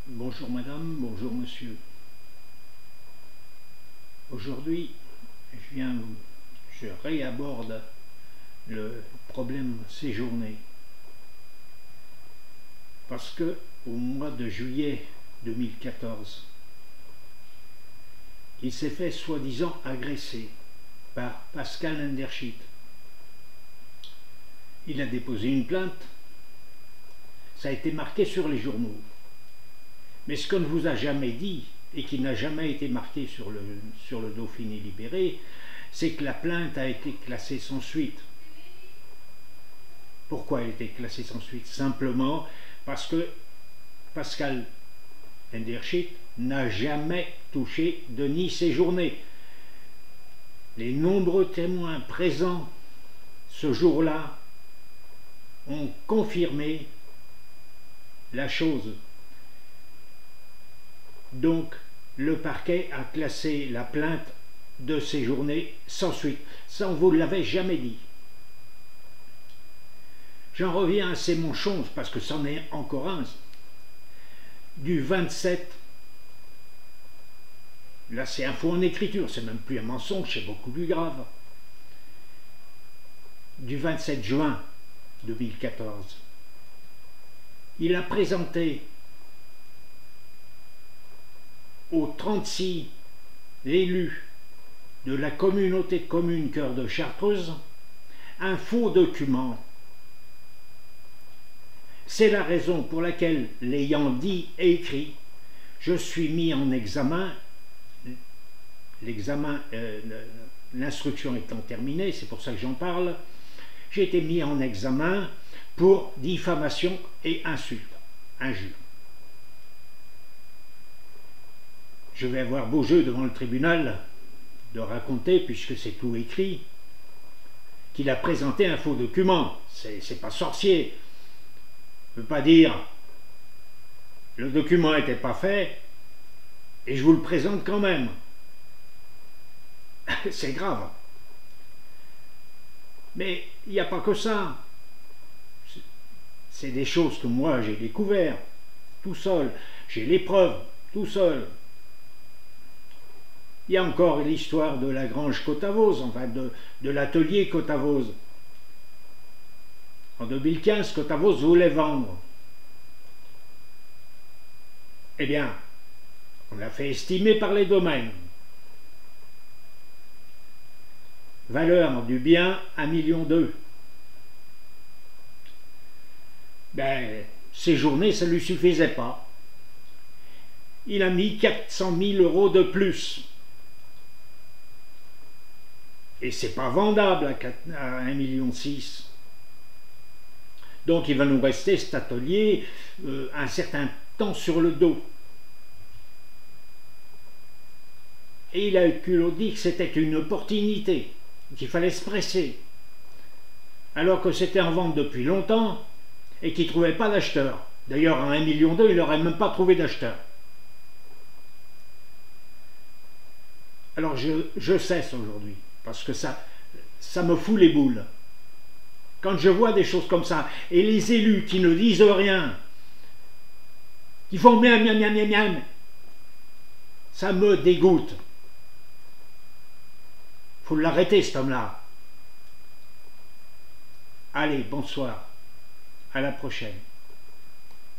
Bonjour madame, bonjour monsieur. Aujourd'hui, je réaborde le problème séjourné. Parce que au mois de juillet 2014, il s'est fait soi-disant agresser par Pascal Enderschit. Il a déposé une plainte, ça a été marqué sur les journaux. Mais ce qu'on ne vous a jamais dit, et qui n'a jamais été marqué sur le Dauphiné Libéré, c'est que la plainte a été classée sans suite. Pourquoi elle a été classée sans suite? Simplement parce que Pascal Enderschit n'a jamais touché Denis Séjourné. Les nombreux témoins présents ce jour-là ont confirmé la chose. Donc, le parquet a classé la plainte de Séjourné sans suite. Ça, on ne vous l'avait jamais dit. J'en reviens à ces manchons, parce que c'en est encore un. Du 27, là c'est un faux en écriture, c'est même plus un mensonge, c'est beaucoup plus grave. Du 27 juin 2014, il a présenté aux 36 élus de la communauté de communes Cœur de Chartreuse un faux document. C'est la raison pour laquelle, l'ayant dit et écrit, je suis mis en examen, l'instruction étant terminée, c'est pour ça que j'en parle, j'ai été mis en examen pour diffamation et insulte, injure. Je vais avoir beau jeu devant le tribunal de raconter, puisque c'est tout écrit, qu'il a présenté un faux document. C'est pas sorcier. Je ne peux pas dire le document n'était pas fait et je vous le présente quand même. C'est grave. Mais il n'y a pas que ça. C'est des choses que moi j'ai découvert tout seul. J'ai les preuves tout seul. Il y a encore l'histoire de la grange Cotavose, enfin de l'atelier Cotavose. En 2015, Cotavose voulait vendre. Eh bien, on l'a fait estimer par les domaines. Valeur du bien, 1,2 million. Ben, Séjourné, ça ne lui suffisait pas. Il a mis 400 000 € de plus. Et c'est pas vendable à 1,6 million. Donc il va nous rester cet atelier un certain temps sur le dos. Et il a eu culot dit que c'était une opportunité, qu'il fallait se presser. Alors que c'était en vente depuis longtemps et qu'il ne trouvait pas d'acheteur. D'ailleurs à 1,2 million, il n'aurait même pas trouvé d'acheteur. Alors je cesse aujourd'hui. Parce que ça me fout les boules. Quand je vois des choses comme ça, et les élus qui ne disent rien, qui font miam, miam, miam, miam, miam, ça me dégoûte. Faut l'arrêter, cet homme-là. Allez, bonsoir. À la prochaine.